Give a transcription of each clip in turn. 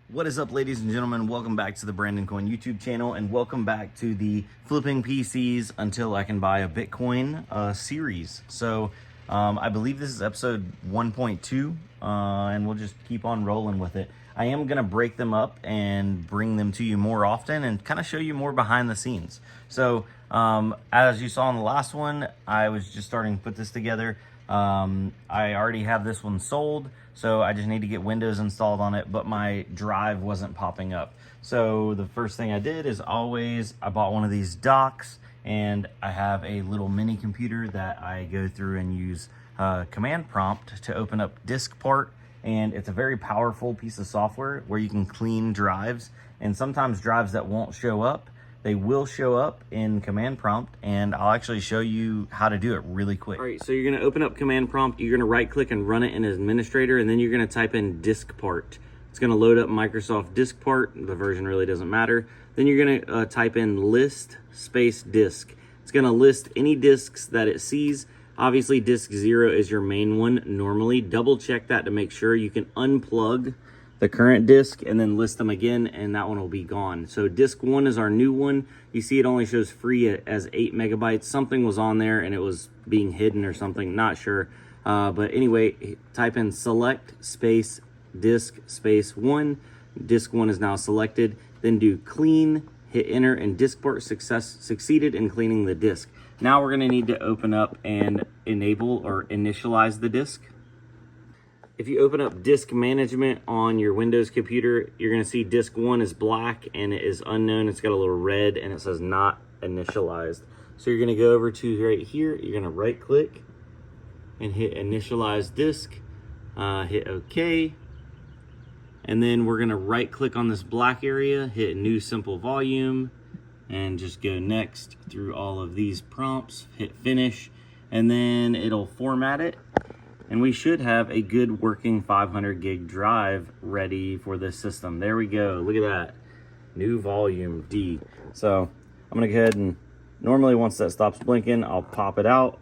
What is up, ladies and gentlemen? Welcome back to the Brandon Coin YouTube channel, and welcome back to the Flipping PCs Until I Can Buy a Bitcoin series. So I believe this is episode 1.2, and we'll just keep on rolling with it. I am going to break them up and bring them to you more often and kind of show you more behind the scenes. So as you saw in the last one, I was just starting to put this together. I already have this one sold, so I just need to get Windows installed on it, but my drive wasn't popping up. So the first thing I did is I bought one of these docks, and I have a little mini computer that I go through and use command prompt to open up DiskPart. And it's a very powerful piece of software where you can clean drives, and sometimes drives that won't show up, they will show up in command prompt, and I'll actually show you how to do it really quick. All right, so you're gonna open up command prompt, you're gonna right click and run it in administrator, and then you're gonna type in DiskPart. It's gonna load up Microsoft DiskPart, the version really doesn't matter. Then you're gonna type in list space disk. It's gonna list any disks that it sees. Obviously disk 0 is your main one normally. Double check that to make sure. You can unplug the current disk and then list them again, and that one will be gone. So disk 1 is our new one. You see it only shows free as 8 megabytes. Something was on there and it was being hidden or something, not sure. But anyway, type in select space disk space 1. Disk 1 is now selected. Then do clean, hit enter, and DiskPart succeeded in cleaning the disk. Now we're gonna need to open up and enable or initialize the disk. If you open up disk management on your Windows computer, you're gonna see disk 1 is black and it is unknown. It's got a little red and it says not initialized. So you're gonna go over to right here, you're gonna right click and hit initialize disk, hit OK. And then we're gonna right click on this black area, hit new simple volume, and just go next through all of these prompts, hit finish, and then it'll format it. And we should have a good working 500 gig drive ready for this system. There we go, look at that. New volume D. So I'm gonna go ahead and normally once that stops blinking, I'll pop it out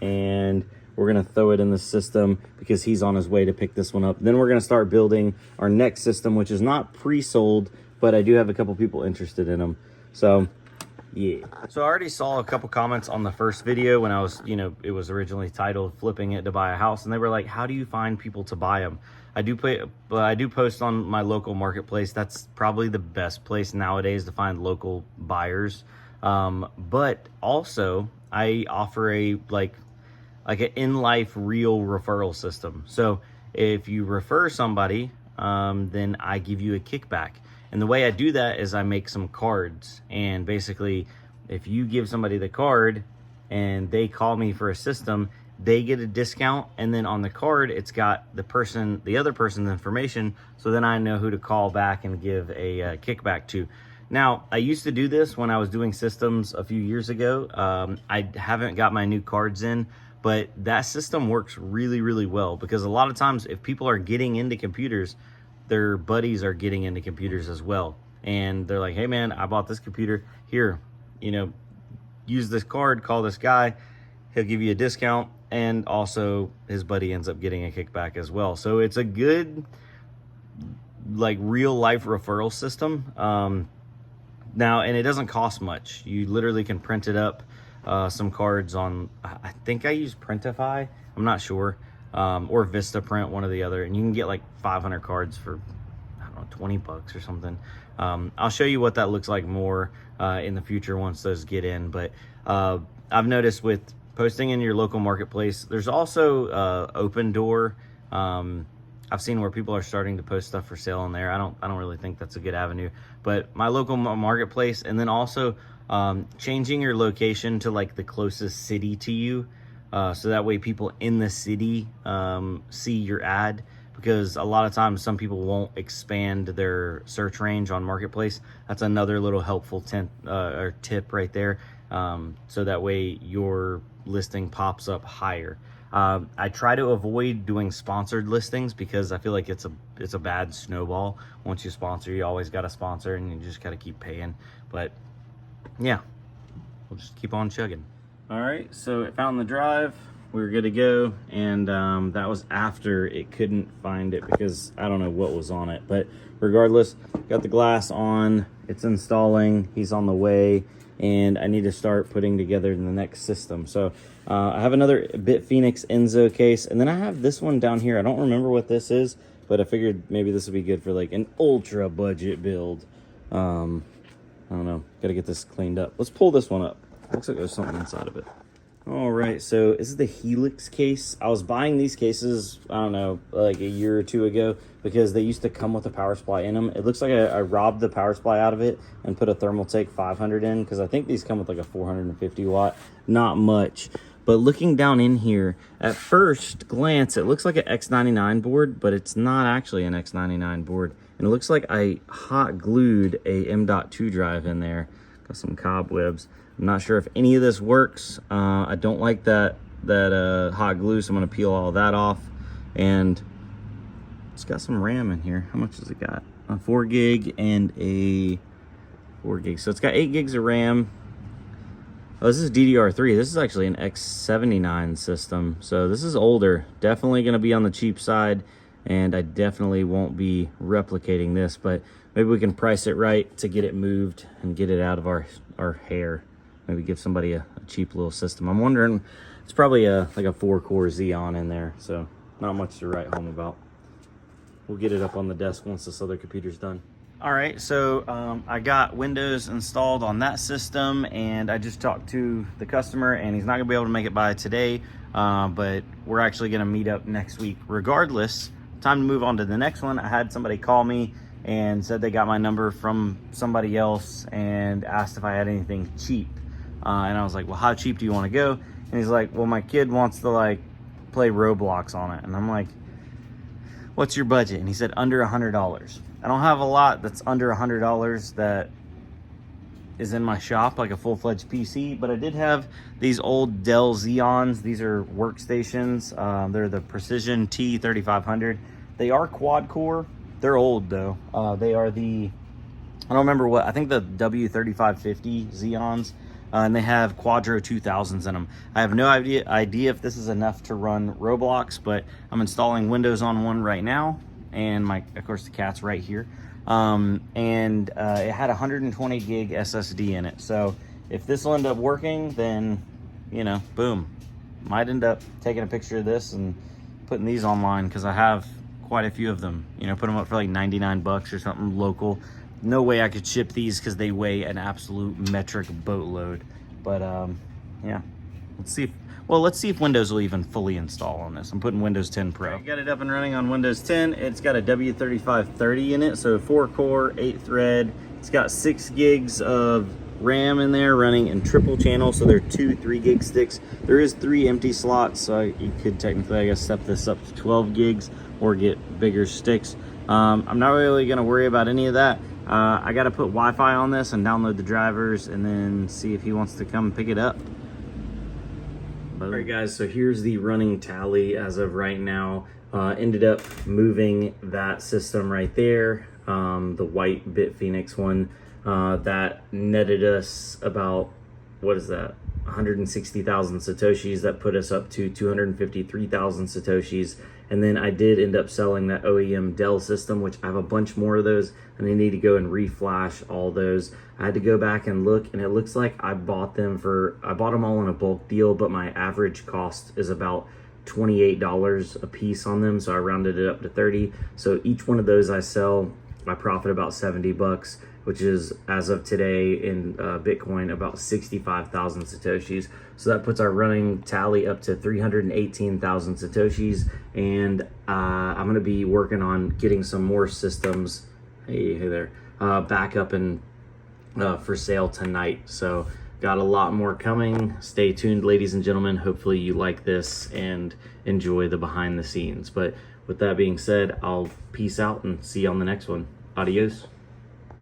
and we're gonna throw it in the system because he's on his way to pick this one up. Then we're gonna start building our next system, which is not pre-sold, but I do have a couple people interested in them. So yeah. So I already saw a couple comments on the first video when I was, it was originally titled Flipping It to Buy a House. And they were like, how do you find people to buy them? I do post on my local marketplace. That's probably the best place nowadays to find local buyers. But also I offer a like an in-life real referral system. So if you refer somebody, then I give you a kickback. And the way I do that is I make some cards, and basically if you give somebody the card and they call me for a system, they get a discount, and then on the card it's got the other person's information, so then I know who to call back and give a kickback to. Now, I used to do this when I was doing systems a few years ago. I haven't got my new cards in, but that system works really, really well because a lot of times if people are getting into computers, their buddies are getting into computers as well. And they're like, hey man, I bought this computer. Here, use this card, call this guy. He'll give you a discount. And also his buddy ends up getting a kickback as well. So it's a good, like, real life referral system. Now, and it doesn't cost much. You literally can print it up, some cards on, I think I use Printify. I'm not sure. Or Vistaprint, one or the other, and you can get like 500 cards for, I don't know, 20 bucks or something. I'll show you what that looks like more in the future once those get in. But I've noticed with posting in your local marketplace, there's also Open Door. I've seen where people are starting to post stuff for sale on there. I don't really think that's a good avenue, but my local marketplace, and then also changing your location to like the closest city to you. So that way people in the city see your ad, because a lot of times some people won't expand their search range on marketplace. That's another little helpful tip right there. So that way your listing pops up higher. I try to avoid doing sponsored listings because I feel like it's a bad snowball. Once you sponsor, you always got to sponsor, and you just got to keep paying. But yeah, we'll just keep on chugging. All right, so it found the drive. we were good to go. And that was after it couldn't find it because I don't know what was on it. But regardless, got the glass on, it's installing, he's on the way, and I need to start putting together the next system. So I have another BitPhoenix Enzo case, and then I have this one down here. I don't remember what this is, but I figured maybe this would be good for like an ultra budget build. I don't know, gotta get this cleaned up. Let's pull this one up. Looks like there's something inside of it. All right, so this is the Helix case. I was buying these cases, I don't know, like a year or two ago, because they used to come with a power supply in them. It looks like I robbed the power supply out of it and put a Thermaltake 500 in, because I think these come with like a 450 watt, not much. But looking down in here, at first glance, it looks like an X99 board, but it's not actually an X99 board. And it looks like I hot glued a M.2 drive in there. Got some cobwebs. I'm not sure if any of this works. I don't like that hot glue, so I'm gonna peel all that off. And it's got some RAM in here. How much has it got? A 4 gig and a 4 gig. So it's got 8 gigs of RAM. Oh, this is DDR3. This is actually an X79 system. So this is older. Definitely gonna be on the cheap side, and I definitely won't be replicating this, but maybe we can price it right to get it moved and get it out of our hair. Maybe give somebody a cheap little system. I'm wondering, it's probably like a 4-core Xeon in there, so not much to write home about. We'll get it up on the desk once this other computer's done. All right, so I got Windows installed on that system, and I just talked to the customer, and he's not gonna be able to make it by today, but we're actually gonna meet up next week. Regardless, time to move on to the next one. I had somebody call me and said they got my number from somebody else and asked if I had anything cheap. And I was like, well, how cheap do you want to go? And he's like, well, my kid wants to like play Roblox on it. And I'm like, what's your budget? And he said under $100. I don't have a lot that's under $100 that is in my shop, like a full-fledged PC, but I did have these old Dell Xeons. These are workstations. They're the Precision T3500. They are quad core. They're old though. They are the, I don't remember what, I think the W3550 Xeons, and they have Quadro 2000s in them. I have no idea if this is enough to run Roblox, but I'm installing Windows on one right now, and of course the cat's right here. It had 120 gig SSD in it. So if this will end up working, then, you know, boom. Might end up taking a picture of this and putting these online, because I have quite a few of them. You know, put them up for like 99 bucks or something local. No way I could ship these because they weigh an absolute metric boatload. But yeah, let's see if Windows will even fully install on this. I'm putting Windows 10 Pro. I got it up and running on Windows 10. It's got a W3530 in it, so 4-core, 8-thread. It's got 6 gigs of RAM in there running in triple channel, so there are 2 3-gig sticks. There is 3 empty slots, so you could technically, I guess, step this up to 12 gigs or get bigger sticks. I'm not really gonna worry about any of that. I gotta put Wi-Fi on this and download the drivers and then see if he wants to come pick it up. All right guys, so here's the running tally as of right now. Ended up moving that system right there, the white BitPhoenix one, that netted us about, what is that, 160,000 Satoshis. That put us up to 253,000 Satoshis. And then I did end up selling that OEM Dell system, which I have a bunch more of those, and I need to go and reflash all those. I had to go back and look, and it looks like I bought them all in a bulk deal, but my average cost is about $28 a piece on them, so I rounded it up to 30. So each one of those I sell, I profit about 70 bucks, which is, as of today in Bitcoin, about 65,000 Satoshis. So that puts our running tally up to 318,000 Satoshis. And I'm gonna be working on getting some more systems, hey there, back up and for sale tonight. So got a lot more coming. Stay tuned, ladies and gentlemen. Hopefully you like this and enjoy the behind the scenes. But with that being said, I'll peace out and see you on the next one. Adios.